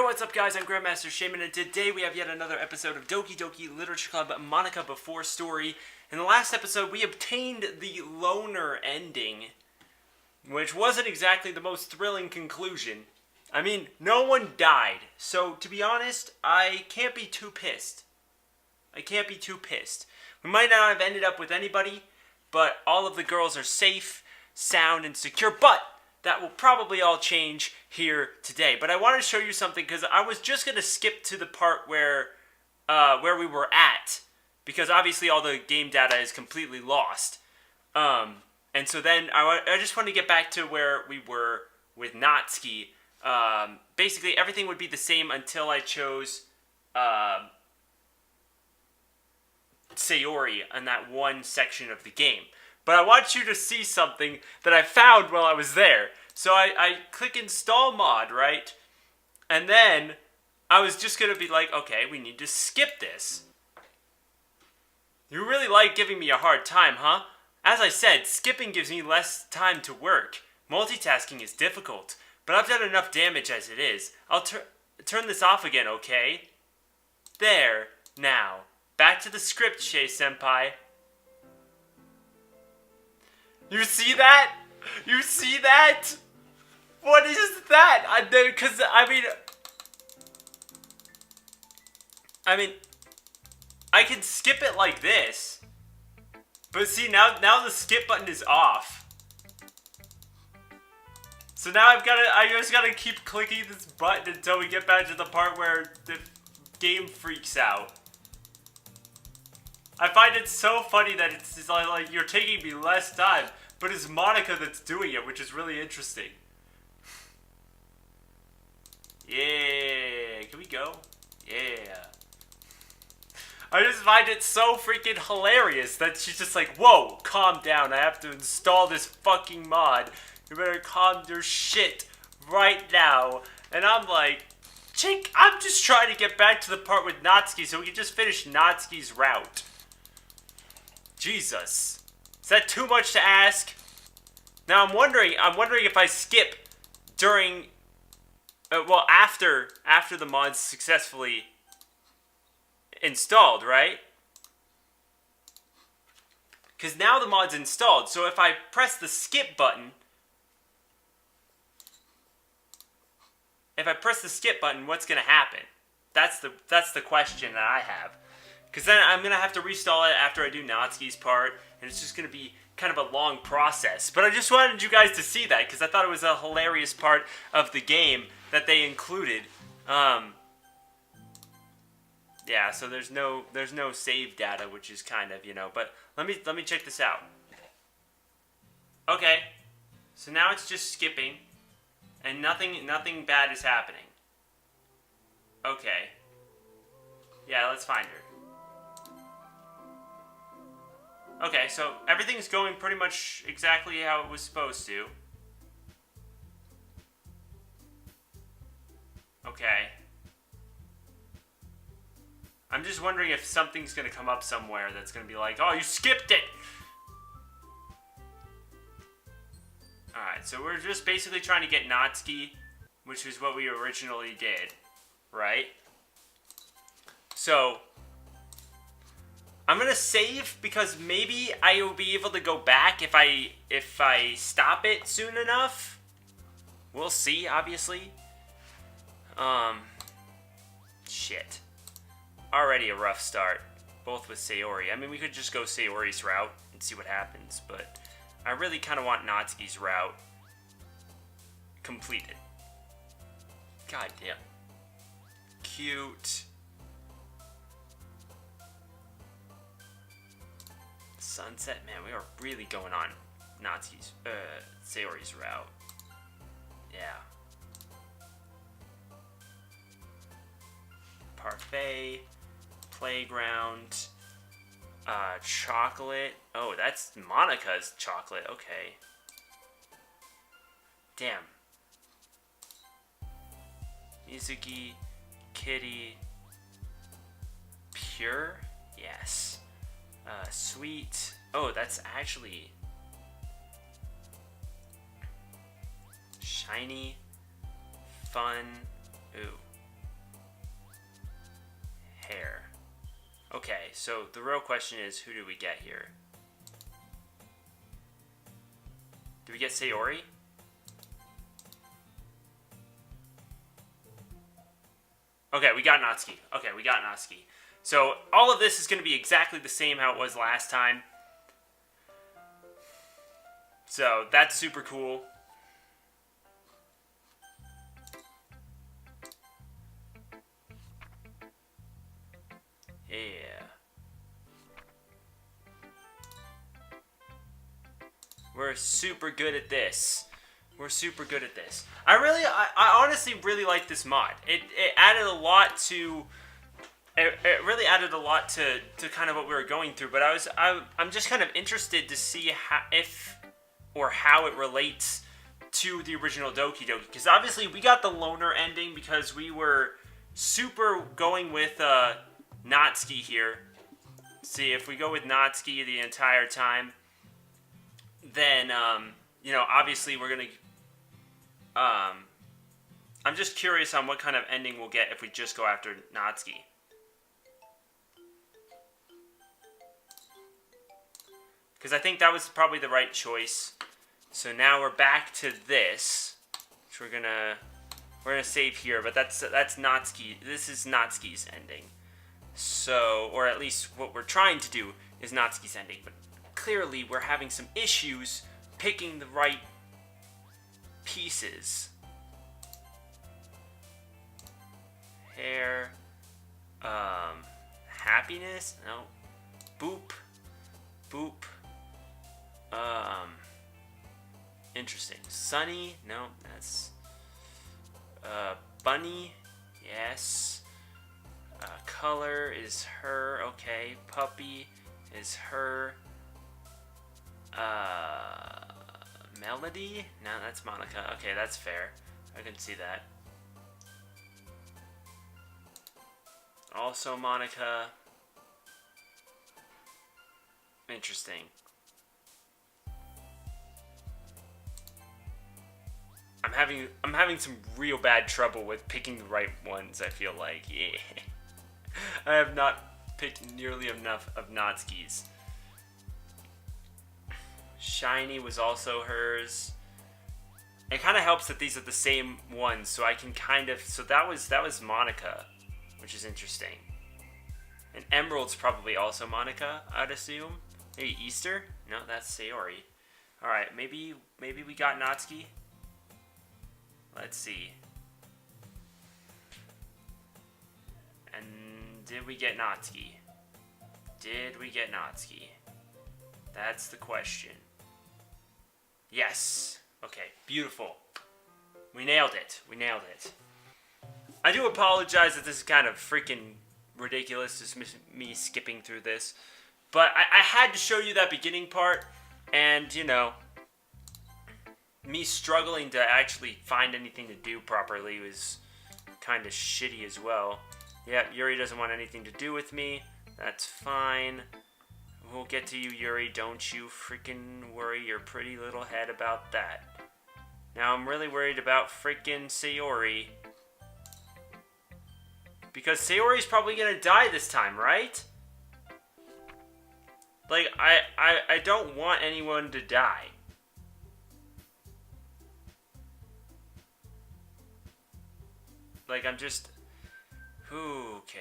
What's up, guys? I'm Grandmaster Shaman, and today we have yet another episode of Doki Doki Literature Club Monika Before Story. In the last episode, we obtained the loner ending, which wasn't exactly the most thrilling conclusion. I mean, no one died, so to be honest, I can't be too pissed. We might not have ended up with anybody, but all of the girls are safe, sound, and secure, but that will probably all change here today. But I want to show you something because I was just going to skip to the part where we were at, because obviously all the game data is completely lost. And so then I just want to get back to where we were with Natsuki. Basically everything would be the same until I chose Sayori in that one section of the game. But I want you to see something that I found while I was there. So I click install mod, right? And then I was just going to be like, okay, we need to skip this. You really like giving me a hard time, huh? As I said, skipping gives me less time to work. Multitasking is difficult, but I've done enough damage as it is. I'll turn this off again, okay? There. Now, back to the script, Shay-senpai. You see that? You see that? What is that? Because, I mean, I can skip it like this. But see, now the skip button is off. So now I just gotta keep clicking this button until we get back to the part where the game freaks out. I find it so funny that it's like you're taking me less time, but it's Monika that's doing it, which is really interesting. Yeah, can we go? Yeah. I just find it so freaking hilarious that she's just like, whoa, calm down, I have to install this fucking mod. You better calm your shit right now. And I'm like, chick, I'm just trying to get back to the part with Natsuki so we can just finish Natsuki's route. Jesus. Is that too much to ask? Now I'm wondering if I skip during, after the mod's successfully installed, right? Because now the mod's installed, so if I press the skip button, what's gonna happen? That's the question that I have. Because then I'm going to have to restall it after I do Natsuki's part, and it's just going to be kind of a long process. But I just wanted you guys to see that, because I thought it was a hilarious part of the game that they included. Yeah, so there's no save data, which is kind of, but let me check this out. Okay, so now it's just skipping, and nothing bad is happening. Okay. Yeah, let's find her. Okay, so everything's going pretty much exactly how it was supposed to. Okay. I'm just wondering if something's going to come up somewhere that's going to be like, oh, you skipped it! Alright, so we're just basically trying to get Natsuki, which is what we originally did, right? So I'm gonna save because maybe I will be able to go back if I stop it soon enough. We'll see, obviously. Shit. Already a rough start, both with Sayori. I mean, we could just go Sayori's route and see what happens, but I really kind of want Natsuki's route completed. God damn. Cute. Sunset, man, we are really going on Natsuki's, Sayori's route. Yeah. Parfait, playground, chocolate. Oh, that's Monika's chocolate, okay. Damn. Mizuki, Kitty, Pure, yes. Sweet. Oh, that's actually shiny, fun. Ooh. hair. Okay, so the real question is, who do we get here? Do we get Sayori? Okay, we got Natsuki. Okay, we got Natsuki. So all of this is going to be exactly the same how it was last time. So that's super cool. Yeah. We're super good at this. We're super good at this. I honestly really like this mod. It added a lot to... It really added a lot to kind of what we were going through. But I'm just kind of interested to see how it relates to the original Doki Doki. Because obviously we got the loner ending because we were super going with Natsuki here. See, if we go with Natsuki the entire time, then, you know, obviously we're going to... I'm just curious on what kind of ending we'll get if we just go after Natsuki. Because I think that was probably the right choice. So now we're back to this, which we're gonna save here. But that's Natsuki. This is Natsuki's ending. So, or at least what we're trying to do is Natsuki's ending. But clearly we're having some issues picking the right pieces. Hair, happiness, no, boop, boop, interesting, sunny, no, that's, bunny, yes, color is her, okay, puppy is her, melody, no, that's Monika, okay, that's fair, I can see that. Also Monika. Interesting. I'm having some real bad trouble with picking the right ones, I feel like. Yeah. I have not picked nearly enough of Natsuki's. Shiny was also hers. It kind of helps that these are the same ones, so I can kind of... So that was Monika, which is interesting. And Emerald's probably also Monika, I'd assume. Maybe Easter? No, that's Sayori. Alright, maybe we got Natsuki. Let's see. And did we get Natsuki? Did we get Natsuki? That's the question. Yes. Okay, beautiful. We nailed it. We nailed it. I do apologize that this is kind of freaking ridiculous, just me skipping through this. But I had to show you that beginning part, and, you know, me struggling to actually find anything to do properly was kind of shitty as well. Yeah, Yuri doesn't want anything to do with me. That's fine. We'll get to you, Yuri. Don't you freaking worry your pretty little head about that. Now, I'm really worried about freaking Sayori. Because Sayori's probably gonna die this time, right? Like, I don't want anyone to die. Like, I'm just... Okay.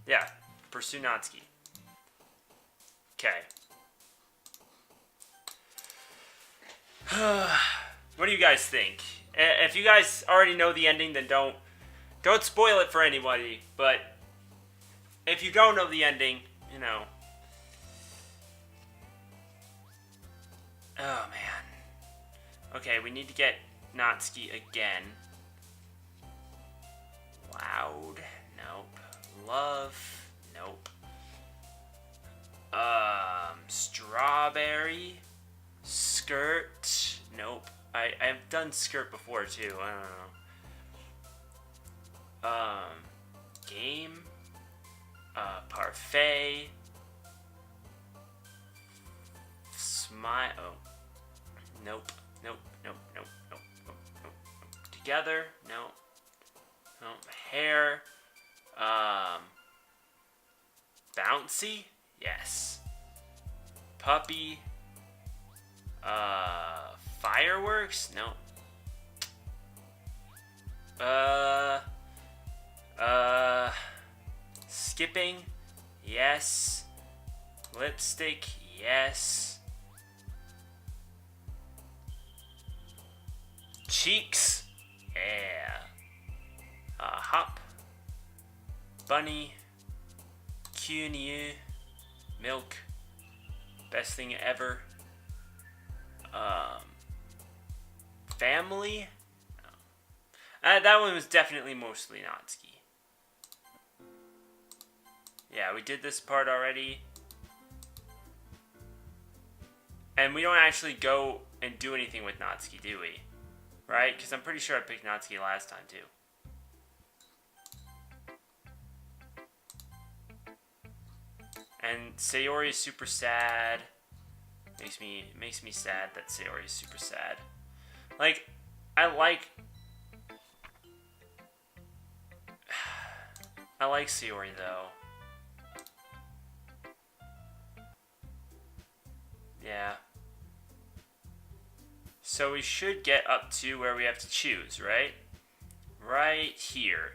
Yeah, pursue Natsuki. Okay. What do you guys think? If you guys already know the ending, then don't spoil it for anybody. But if you don't know the ending, you know. Oh, man. Okay, we need to get Natsuki again. Loud. Nope. Love. Nope. Strawberry. Skirt. Nope. I've done skirt before too. I don't know. Game. Parfait. Smile. Oh. Nope. Nope. Nope. Nope. Nope. Nope. Nope. Nope. Together. Nope. Nope. Hair. Bouncy? Yes. Puppy? Fireworks? No. Skipping? Yes. Lipstick? Yes. Cheeks? Yeah. Hop? Bunny? Cuneo? Milk? Best thing ever? Family? That one was definitely mostly Natsuki. Yeah, we did this part already. And we don't actually go and do anything with Natsuki, do we? Right? Because I'm pretty sure I picked Natsuki last time, too. And Sayori is super sad. Makes me sad that Sayori is super sad. Like, I like Sayori though. Yeah. So we should get up to where we have to choose, right? Right here.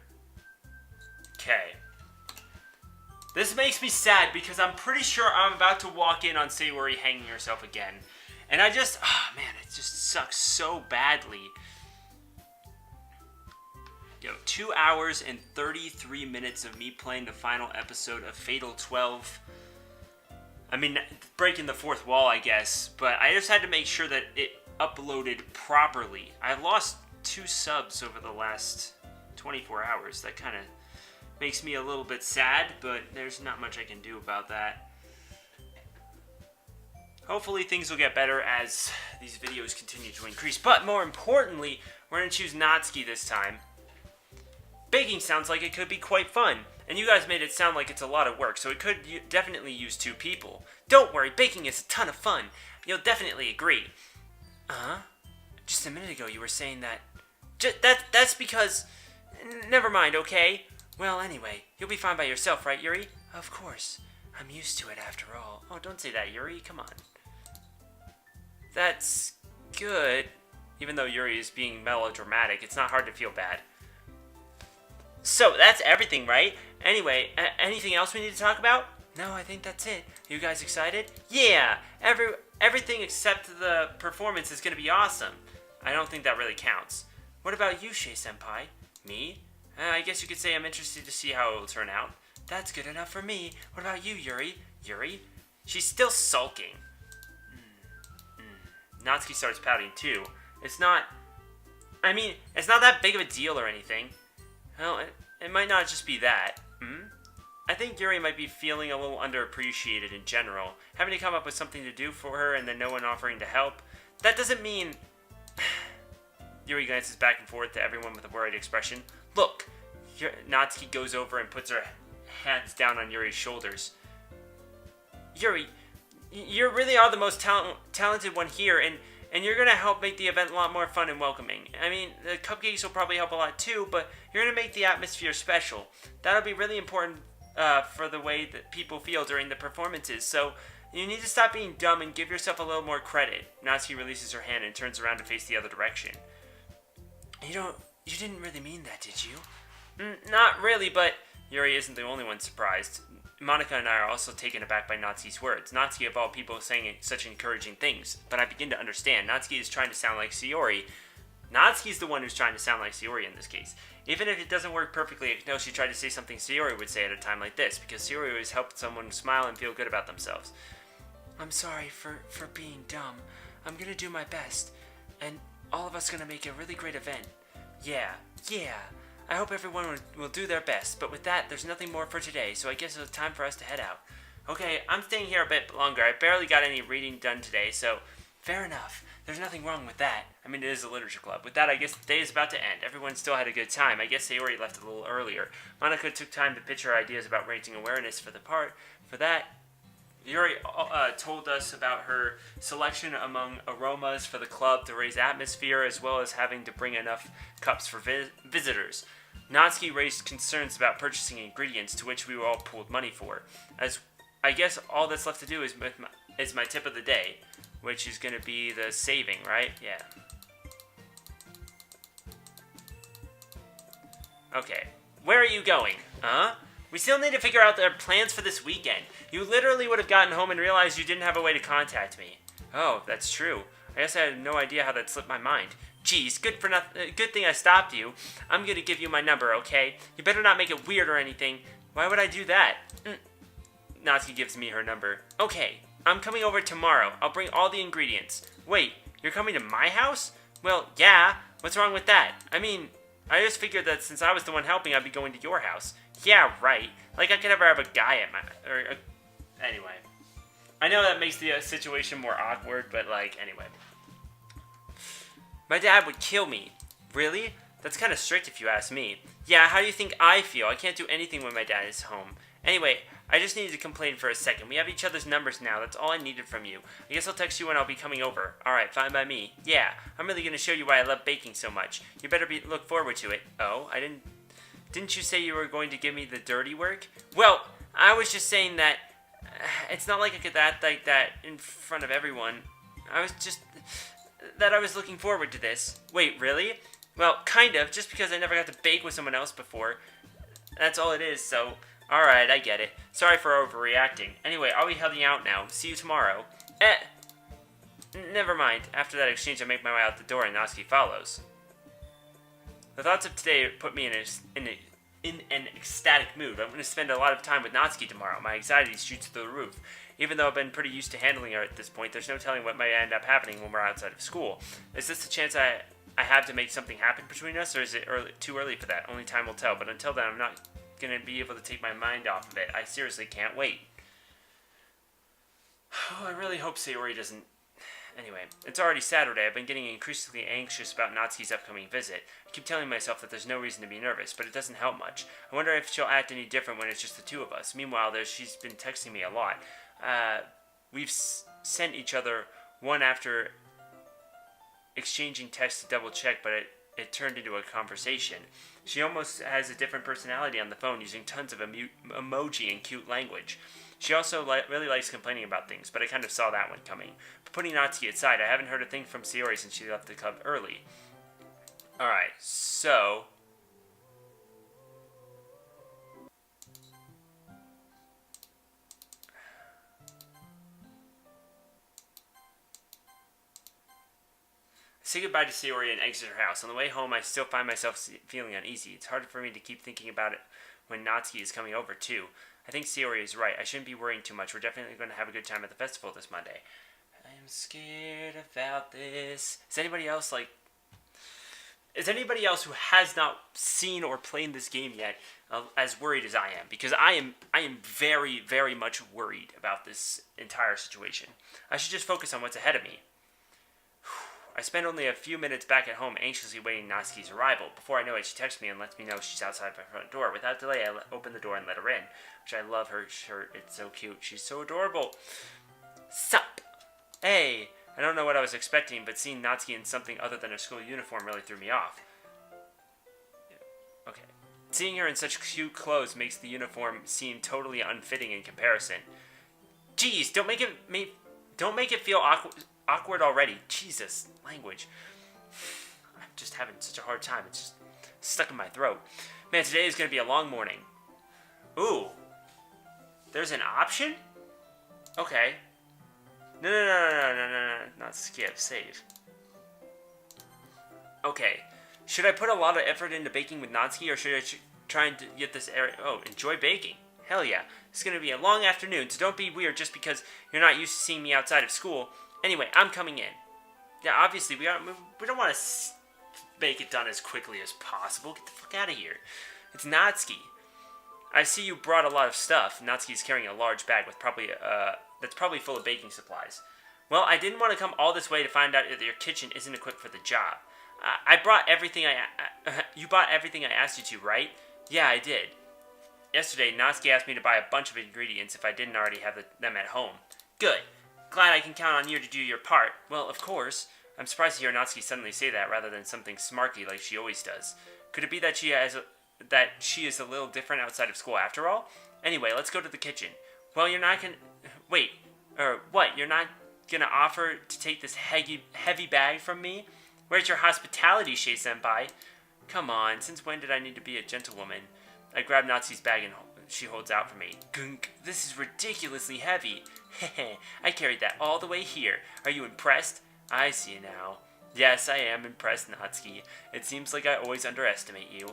Okay. This makes me sad because I'm pretty sure I'm about to walk in on Sayori hanging herself again. And I just, oh man, it just sucks so badly. Yo, 2 hours and 33 minutes of me playing the final episode of Fatal 12. I mean, breaking the fourth wall, I guess. But I just had to make sure that it uploaded properly. I've lost 2 subs over the last 24 hours. That kind of makes me a little bit sad, but there's not much I can do about that. Hopefully things will get better as these videos continue to increase. But more importantly, we're going to choose Natsuki this time. Baking sounds like it could be quite fun. And you guys made it sound like it's a lot of work, so it could definitely use 2 people. Don't worry, baking is a ton of fun. You'll definitely agree. Just a minute ago you were saying that... That's because... Never mind, okay? Well, anyway, you'll be fine by yourself, right, Yuri? Of course. I'm used to it after all. Oh, don't say that, Yuri. Come on. That's good. Even though Yuri is being melodramatic, it's not hard to feel bad. So, that's everything, right? Anyway, anything else we need to talk about? No, I think that's it. You guys excited? Yeah! Everything except the performance is going to be awesome. I don't think that really counts. What about you, Shay-senpai? Me? I guess you could say I'm interested to see how it will turn out. That's good enough for me. What about you, Yuri? Yuri? She's still sulking. Natsuki starts pouting too. It's not that big of a deal or anything. Well, it might not just be that. I think Yuri might be feeling a little underappreciated in general. Having to come up with something to do for her and then no one offering to help. That doesn't mean... Yuri glances back and forth to everyone with a worried expression. Look! Natsuki goes over and puts her hands down on Yuri's shoulders. Yuri, you really are the most talented one here, and you're going to help make the event a lot more fun and welcoming. I mean, the cupcakes will probably help a lot too, but you're going to make the atmosphere special. That'll be really important for the way that people feel during the performances, so you need to stop being dumb and give yourself a little more credit. Natsuki releases her hand and turns around to face the other direction. You didn't really mean that, did you? Not really, but Yuri isn't the only one surprised. Monika and I are also taken aback by Natsuki's words. Natsuki, of all people, saying such encouraging things. But I begin to understand. Natsuki is trying to sound like Sayori. Natsuki's the one who's trying to sound like Sayori in this case. Even if it doesn't work perfectly, I know she tried to say something Sayori would say at a time like this, because Sayori always helped someone smile and feel good about themselves. I'm sorry for being dumb. I'm gonna do my best. And all of us gonna make a really great event. Yeah. I hope everyone will do their best, but with that, there's nothing more for today, so I guess it's time for us to head out. Okay, I'm staying here a bit longer. I barely got any reading done today, so fair enough. There's nothing wrong with that. I mean, it is a literature club. With that, I guess the day is about to end. Everyone still had a good time. I guess Sayori left a little earlier. Monika took time to pitch her ideas about raising awareness for the part. For that, Yuri told us about her selection among aromas for the club to raise atmosphere, as well as having to bring enough cups for visitors. Natsuki raised concerns about purchasing ingredients, to which we were all pooled money for. As I guess all that's left to do is my tip of the day, which is going to be the saving, right? Yeah. Okay. Where are you going? Huh? We still need to figure out their plans for this weekend. You literally would have gotten home and realized you didn't have a way to contact me. Oh, that's true. I guess I had no idea how that slipped my mind. Geez, good thing I stopped you. I'm gonna give you my number, okay? You better not make it weird or anything. Why would I do that? Natsuki gives me her number. Okay, I'm coming over tomorrow. I'll bring all the ingredients. Wait, you're coming to my house? Well, yeah. What's wrong with that? I mean, I just figured that since I was the one helping, I'd be going to your house. Yeah, right. Like I could never have a guy at my... Anyway. I know that makes the situation more awkward, but anyway. My dad would kill me. Really? That's kind of strict if you ask me. Yeah, how do you think I feel? I can't do anything when my dad is home. Anyway, I just needed to complain for a second. We have each other's numbers now. That's all I needed from you. I guess I'll text you when I'll be coming over. Alright, fine by me. Yeah, I'm really going to show you why I love baking so much. You better look forward to it. Oh, Didn't you say you were going to give me the dirty work? Well, I was just saying that it's not like I could act like that in front of everyone. I was looking forward to this. Wait, really? Well, kind of, just because I never got to bake with someone else before. That's all it is, so... Alright, I get it. Sorry for overreacting. Anyway, I'll be heading out now. See you tomorrow. Never mind. After that exchange, I make my way out the door and Natsuki follows. The thoughts of today put me in an ecstatic mood. I'm going to spend a lot of time with Natsuki tomorrow. My anxiety shoots through the roof. Even though I've been pretty used to handling her at this point, there's no telling what might end up happening when we're outside of school. Is this the chance I have to make something happen between us, or is it too early for that? Only time will tell, but until then, I'm not going to be able to take my mind off of it. I seriously can't wait. Oh, I really hope Sayori doesn't... Anyway, it's already Saturday. I've been getting increasingly anxious about Natsuki's upcoming visit. I keep telling myself that there's no reason to be nervous, but it doesn't help much. I wonder if she'll act any different when it's just the two of us. Meanwhile, she's been texting me a lot. We've sent each other one after exchanging texts to double check, but it turned into a conversation. She almost has a different personality on the phone, using tons of emoji and cute language. She also really likes complaining about things, but I kind of saw that one coming. But putting Natsuki aside, I haven't heard a thing from Sayori since she left the club early. Alright, so... I say goodbye to Sayori and exit her house. On the way home, I still find myself feeling uneasy. It's hard for me to keep thinking about it when Natsuki is coming over, too. I think Sayori is right. I shouldn't be worrying too much. We're definitely going to have a good time at the festival this Monday. I'm scared about this. Is anybody else who has not seen or played this game yet as worried as I am? Because I am very, very much worried about this entire situation. I should just focus on what's ahead of me. I spend only a few minutes back at home anxiously waiting Natsuki's arrival. Before I know it, she texts me and lets me know she's outside my front door. Without delay, I open the door and let her in, which I love her shirt. It's so cute. She's so adorable. Sup? Hey! I don't know what I was expecting, but seeing Natsuki in something other than her school uniform really threw me off. Okay. Seeing her in such cute clothes makes the uniform seem totally unfitting in comparison. Jeez, don't make it feel awkward already. Jesus, language. I'm just having such a hard time. It's just stuck in my throat. Man, today is going to be a long morning. Ooh. There's an option? Okay. No. Not skip. Save. Okay. Should I put a lot of effort into baking with Natsuki, or should I try and get this area... Oh, enjoy baking. Hell yeah. It's going to be a long afternoon, so don't be weird just because you're not used to seeing me outside of school. Anyway, I'm coming in. Yeah, obviously, we don't want to make it done as quickly as possible. Get the fuck out of here. It's Natsuki. I see you brought a lot of stuff. Natsuki's carrying a large bag with that's probably full of baking supplies. Well, I didn't want to come all this way to find out that your kitchen isn't equipped for the job. I brought everything you bought everything I asked you to, right? Yeah, I did. Yesterday, Natsuki asked me to buy a bunch of ingredients if I didn't already have them at home. Good. Glad I can count on you to do your part. Well, of course. I'm surprised to hear Natsuki suddenly say that rather than something smarky like she always does. Could it be that she has that she is a little different outside of school after all. Anyway, let's go to the kitchen. Well, you're not gonna... Wait, or what? You're not gonna offer to take this heavy bag from me? Where's your hospitality, Shei-senpai? Come on, since when did I need to be a gentlewoman? I grab Natsuki's bag and she holds out for me. Gunk, this is ridiculously heavy. Heh, I carried that all the way here. Are you impressed? I see now. Yes, I am impressed, Natsuki. It seems like I always underestimate you.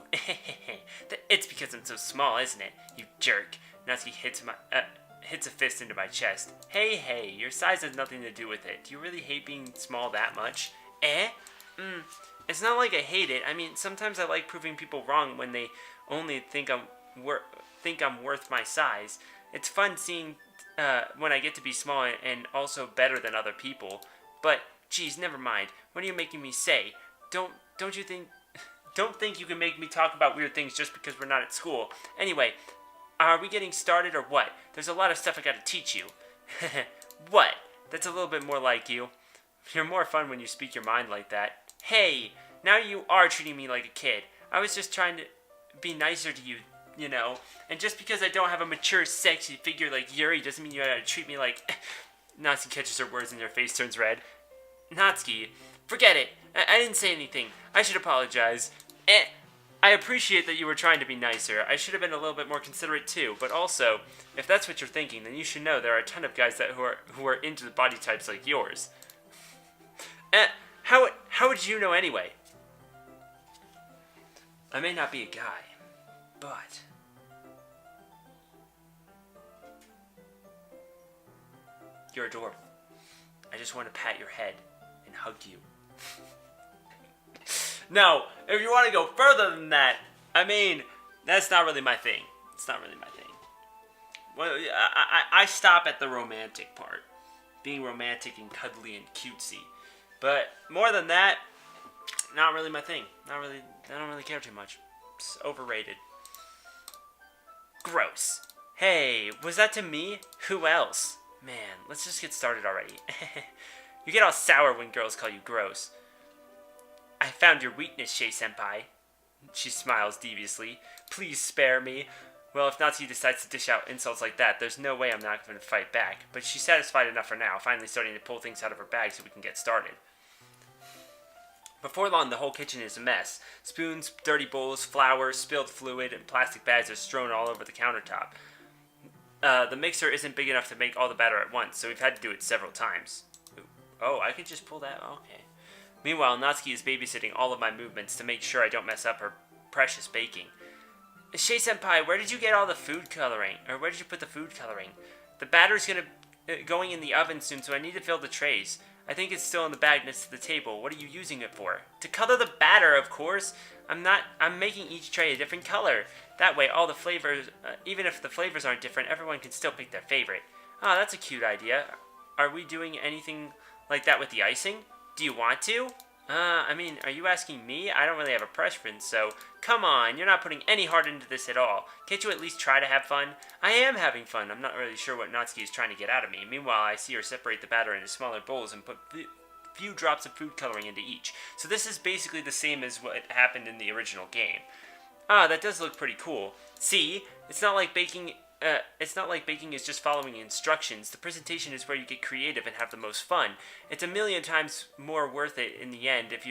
It's because I'm so small, isn't it? You jerk. Natsuki hits a fist into my chest. Hey, your size has nothing to do with it. Do you really hate being small that much? It's not like I hate it. I mean, sometimes I like proving people wrong when they only think I'm worth my size. It's fun seeing when I get to be small and also better than other people. But geez, never mind. What are you making me say? Don't think you can make me talk about weird things just because we're not at school. Anyway, are we getting started or what? There's a lot of stuff I gotta teach you. What? That's a little bit more like you. You're more fun when you speak your mind like that. Hey, now you are treating me like a kid. I was just trying to be nicer to you, you know. And just because I don't have a mature, sexy figure like Yuri doesn't mean you gotta treat me like... Natsuki catches her words and her face turns red. Natsuki, forget it. I didn't say anything. I should apologize. I appreciate that you were trying to be nicer. I should have been a little bit more considerate too. But also, if that's what you're thinking, then you should know there are a ton of guys who are into the body types like yours. How would you know anyway? I may not be a guy, but... You're adorable. I just want to pat your head and hug you. No, if you want to go further than that, I mean, that's not really my thing. It's not really my thing. Well, I stop at the romantic part. Being romantic and cuddly and cutesy. But more than that, not really my thing. Not really, I don't really care too much. It's overrated. Gross. Hey, was that to me? Who else? Man, let's just get started already. You get all sour when girls call you gross. I found your weakness, Shei-senpai. She smiles deviously. Please spare me. Well, if Natsuki decides to dish out insults like that, there's no way I'm not going to fight back. But she's satisfied enough for now, finally starting to pull things out of her bag so we can get started. Before long, the whole kitchen is a mess. Spoons, dirty bowls, flour, spilled fluid, and plastic bags are strewn all over the countertop. The mixer isn't big enough to make all the batter at once, so we've had to do it several times. Oh, I could just pull that? Okay. Meanwhile, Natsuki is babysitting all of my movements to make sure I don't mess up her precious baking. Shei-senpai, where did you get all the food coloring? Or where did you put the food coloring? The batter's going in the oven soon, so I need to fill the trays. I think it's still in the bag next to the table. What are you using it for? To color the batter, of course. I'm making each tray a different color. That way, all the flavors, even if the flavors aren't different, everyone can still pick their favorite. Oh, that's a cute idea. Are we doing anything like that with the icing? Do you want to? I mean, are you asking me? I don't really have a preference, so... Come on, you're not putting any heart into this at all. Can't you at least try to have fun? I am having fun. I'm not really sure what Natsuki is trying to get out of me. Meanwhile, I see her separate the batter into smaller bowls and put few drops of food coloring into each. So this is basically the same as what happened in the original game. Ah, that does look pretty cool. See? It's not like baking is just following instructions. The presentation is where you get creative and have the most fun. It's a million times more worth it in the end if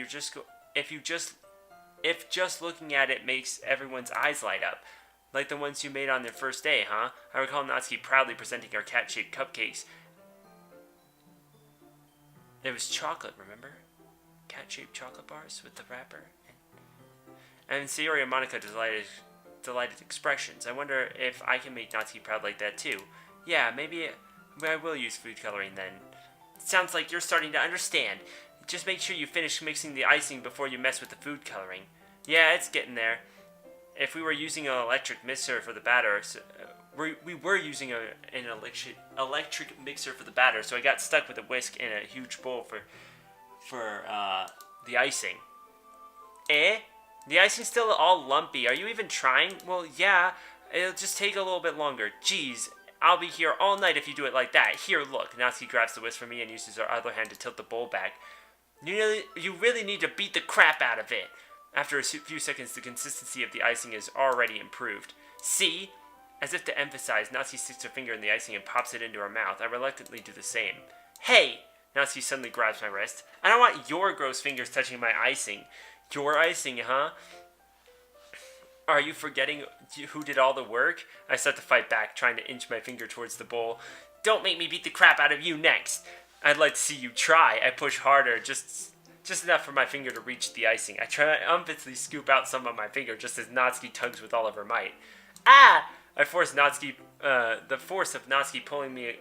just looking at it makes everyone's eyes light up. Like the ones you made on their first day, huh? I recall Natsuki proudly presenting our cat-shaped cupcakes. It was chocolate, remember? Cat-shaped chocolate bars with the wrapper. And Sayori and Monika delighted expressions. I wonder if I can make Natsuki proud like that too. Yeah, maybe I will use food coloring then. It sounds like you're starting to understand. Just make sure you finish mixing the icing before you mess with the food coloring. Yeah, it's getting there. If we were using an electric mixer for the batter, we were using an electric mixer for the batter, so I got stuck with a whisk in a huge bowl for the icing. The icing's still all lumpy. Are you even trying? Well, yeah. It'll just take a little bit longer. Jeez, I'll be here all night if you do it like that. Here, look. Natsuki grabs the whisk from me and uses her other hand to tilt the bowl back. You really need to beat the crap out of it. After a few seconds, the consistency of the icing is already improved. See? As if to emphasize, Natsuki sticks her finger in the icing and pops it into her mouth. I reluctantly do the same. Hey! Natsuki suddenly grabs my wrist. I don't want your gross fingers touching my icing. Your icing, huh? Are you forgetting who did all the work? I start to fight back, trying to inch my finger towards the bowl. Don't make me beat the crap out of you next. I'd like to see you try. I push harder, just enough for my finger to reach the icing. I triumphantly scoop out some of my finger just as Natsuki tugs with all of her might. Ah! I force Natsuki, the force of Natsuki pulling me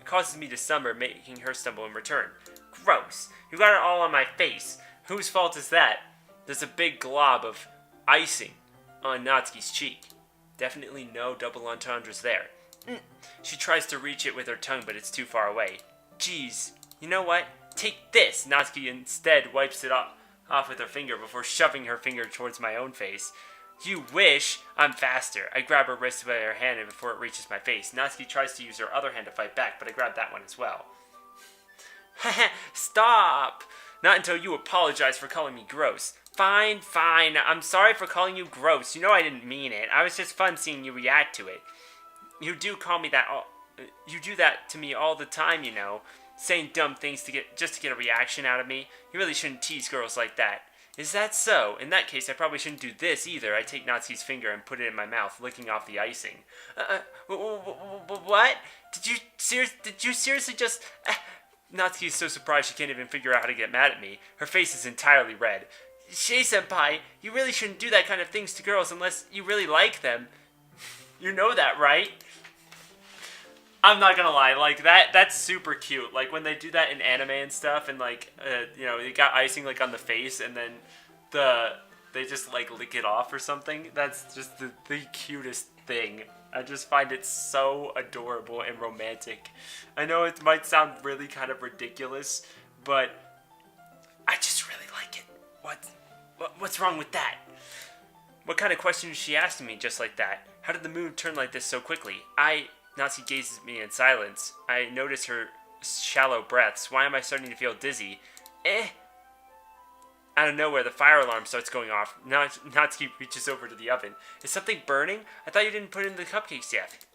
causes me to stumble, making her stumble in return. Gross. You got it all on my face. Whose fault is that? There's a big glob of icing on Natsuki's cheek. Definitely no double entendres there. She tries to reach it with her tongue, but it's too far away. Jeez. You know what? Take this! Natsuki instead wipes it off with her finger before shoving her finger towards my own face. You wish. I'm faster. I grab her wrist by her hand before it reaches my face. Natsuki tries to use her other hand to fight back, but I grab that one as well. Stop! Not until you apologize for calling me gross. Fine. I'm sorry for calling you gross. You know I didn't mean it. I was just fun seeing you react to it. You do call me that you do that to me all the time, you know. Saying dumb things to get a reaction out of me. You really shouldn't tease girls like that. Is that so? In that case, I probably shouldn't do this either. I take Natsuki's finger and put it in my mouth, licking off the icing. What? Did you seriously just... Natsuki is so surprised she can't even figure out how to get mad at me. Her face is entirely red. Shay-senpai, you really shouldn't do that kind of things to girls unless you really like them. You know that, right? I'm not gonna lie, like, that's super cute. Like, when they do that in anime and stuff, and, like, you got icing, like, on the face, and then they just, like, lick it off or something. That's just the cutest thing. I just find it so adorable and romantic. I know it might sound really kind of ridiculous, but I just really like it. What's wrong with that? What kind of question is she asking me just like that? How did the mood turn like this so quickly? Natsuki gazes at me in silence. I notice her shallow breaths. Why am I starting to feel dizzy? Out of nowhere, the fire alarm starts going off. Natsuki reaches over to the oven. Is something burning? I thought you didn't put in the cupcakes yet.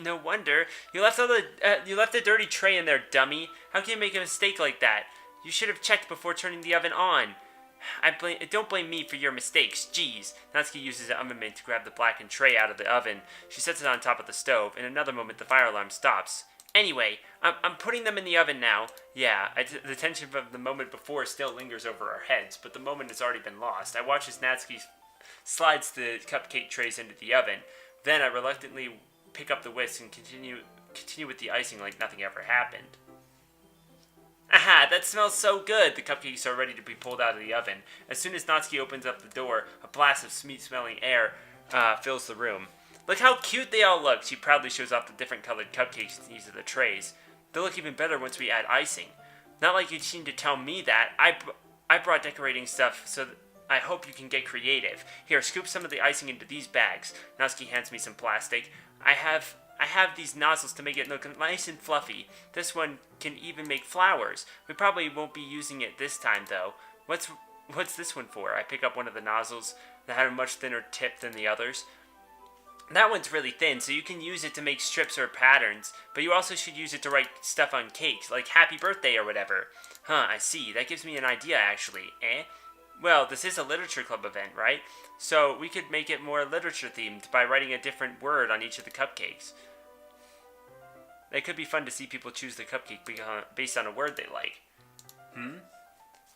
No wonder. You left the dirty tray in there, dummy. How can you make a mistake like that? You should have checked before turning the oven on. Don't blame me for your mistakes. Jeez. Natsuki uses an oven mitt to grab the blackened tray out of the oven. She sets it on top of the stove. In another moment, the fire alarm stops. Anyway, I'm putting them in the oven now. Yeah, the tension of the moment before still lingers over our heads, but the moment has already been lost. I watch as Natsuki slides the cupcake trays into the oven. Then I reluctantly pick up the whisk and continue with the icing like nothing ever happened. Aha, that smells so good! The cupcakes are ready to be pulled out of the oven. As soon as Natsuki opens up the door, a blast of sweet-smelling air fills the room. Look how cute they all look! She proudly shows off the different colored cupcakes in each of the trays. They'll look even better once we add icing. Not like you seem to tell me that. I brought decorating stuff, so I hope you can get creative. Here, scoop some of the icing into these bags. Natsuki hands me some plastic. I have these nozzles to make it look nice and fluffy. This one can even make flowers. We probably won't be using it this time, though. What's this one for? I pick up one of the nozzles that had a much thinner tip than the others. That one's really thin, so you can use it to make strips or patterns, but you also should use it to write stuff on cakes, like happy birthday or whatever. Huh, I see. That gives me an idea, actually. Well, this is a literature club event, right? So we could make it more literature-themed by writing a different word on each of the cupcakes. It could be fun to see people choose the cupcake based on a word they like.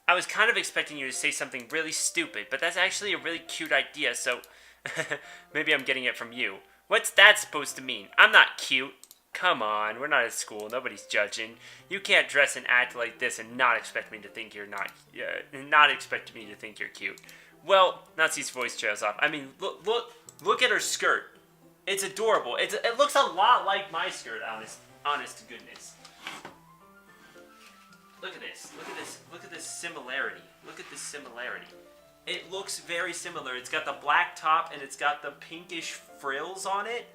I was kind of expecting you to say something really stupid, but that's actually a really cute idea, so... Maybe I'm getting it from you. What's that supposed to mean? I'm not cute. Come on, we're not at school. Nobody's judging. You can't dress and act like this and not expect me to think you're cute. Well, Natsuki's voice trails off. I mean, look at her skirt. It's adorable. It looks a lot like my skirt, honest to goodness. Look at this. Look at this similarity. It looks very similar. It's got the black top and it's got the pinkish frills on it.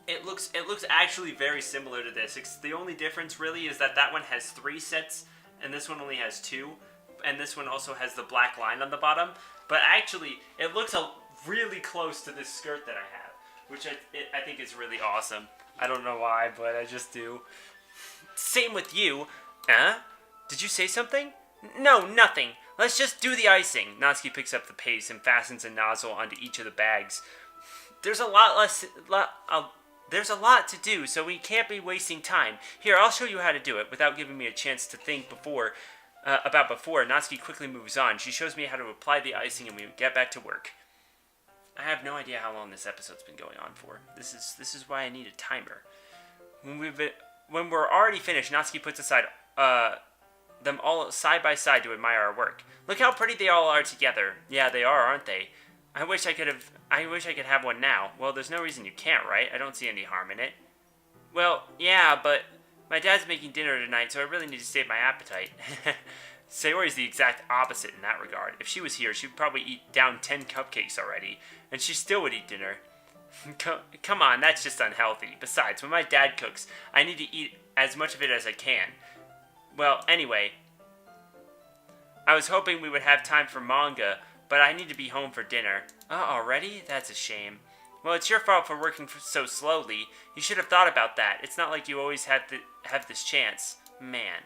It looks actually very similar to this. The only difference really is that one has 3 sets and this one only has 2. and this one also has the black line on the bottom. But actually, it looks really close to this skirt that I have, which I think is really awesome. I don't know why, but I just do. Same with you. Huh? Did you say something? No, nothing. Let's just do the icing. Natsuki picks up the paste and fastens a nozzle onto each of the bags. There's a lot to do, so we can't be wasting time. Here, I'll show you how to do it without giving me a chance to think before. Natsuki quickly moves on. She shows me how to apply the icing, and we get back to work. I have no idea how long this episode's been going on for. This is why I need a timer. When we're already finished, Natsuki puts aside them all side by side to admire our work. Look how pretty they all are together. Yeah, they are, aren't they? I wish I could have one now. Well, there's no reason you can't, right? I don't see any harm in it. Well, yeah, but my dad's making dinner tonight, so I really need to save my appetite. Sayori's the exact opposite in that regard. If she was here, she'd probably eat down 10 cupcakes already, and she still would eat dinner. Come on, that's just unhealthy. Besides, when my dad cooks, I need to eat as much of it as I can. Well, anyway, I was hoping we would have time for manga, but I need to be home for dinner. Already? That's a shame. Well, it's your fault for working so slowly. You should have thought about that. It's not like you always have this chance. Man.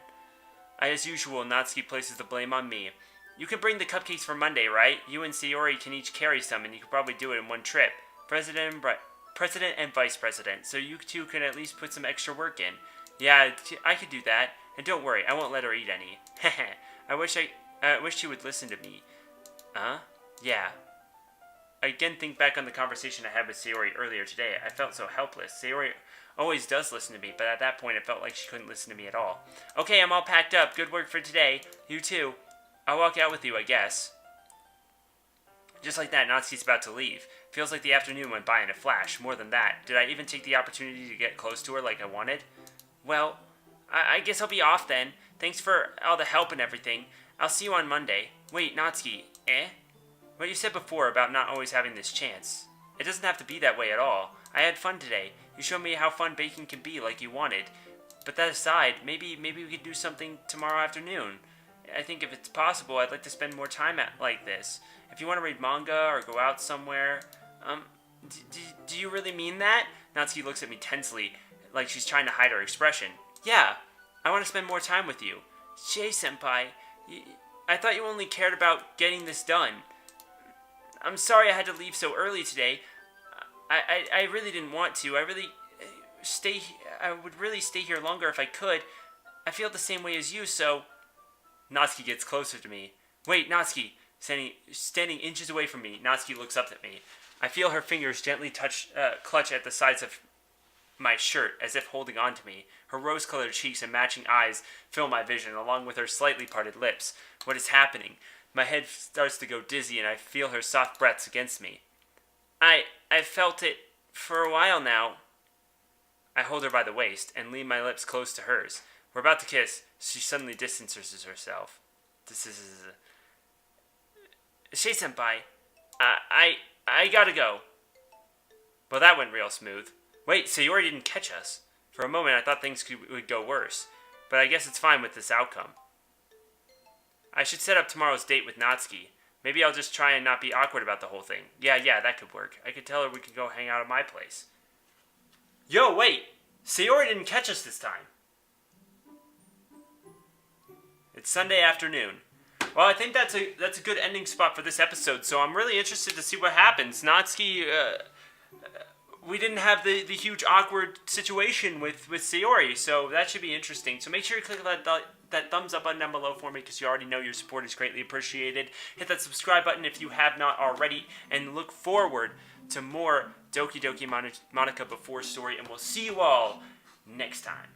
As usual, Natsuki places the blame on me. You can bring the cupcakes for Monday, right? You and Sayori can each carry some, and you can probably do it in one trip. President and Vice President, so you two can at least put some extra work in. Yeah, I could do that. And don't worry, I won't let her eat any. I wish she would listen to me. Yeah. I again think back on the conversation I had with Sayori earlier today. I felt so helpless. Sayori always does listen to me, but at that point it felt like she couldn't listen to me at all. Okay, I'm all packed up. Good work for today. You too. I'll walk out with you, I guess. Just like that, Natsuki's about to leave. Feels like the afternoon went by in a flash. More than that, did I even take the opportunity to get close to her like I wanted? Well, I guess I'll be off then. Thanks for all the help and everything. I'll see you on Monday. Wait, Natsuki, What you said before about not always having this chance. It doesn't have to be that way at all. I had fun today. You showed me how fun baking can be like you wanted. But that aside, maybe we could do something tomorrow afternoon. I think if it's possible, I'd like to spend more time like this. If you want to read manga or go out somewhere, do you really mean that? Natsuki looks at me tensely, like she's trying to hide her expression. Yeah, I want to spend more time with you. Shay-senpai, I thought you only cared about getting this done. I'm sorry I had to leave so early today. I really didn't want to. I would really stay here longer if I could. I feel the same way as you, so... Natsuki gets closer to me. Wait, Natsuki. Standing inches away from me, Natsuki looks up at me. I feel her fingers gently clutch at the sides of my shirt, as if holding on to me. Her rose-colored cheeks and matching eyes fill my vision, along with her slightly parted lips. What is happening? My head starts to go dizzy, and I feel her soft breaths against me. I've felt it for a while now. I hold her by the waist and lean my lips close to hers. We're about to kiss. She suddenly distances herself. Shay-senpai, I gotta go. Well, that went real smooth. Wait, Sayori didn't catch us. For a moment, I thought things would go worse. But I guess it's fine with this outcome. I should set up tomorrow's date with Natsuki. Maybe I'll just try and not be awkward about the whole thing. Yeah, that could work. I could tell her we could go hang out at my place. Yo, wait! Sayori didn't catch us this time. It's Sunday afternoon. Well, I think that's a good ending spot for this episode, so I'm really interested to see what happens. Natsuki, we didn't have the huge awkward situation with Sayori, so that should be interesting. So make sure you click that thumbs up button down below for me, because you already know your support is greatly appreciated. Hit that subscribe button if you have not already, and look forward to more Doki Doki Monika Before story, and we'll see you all next time.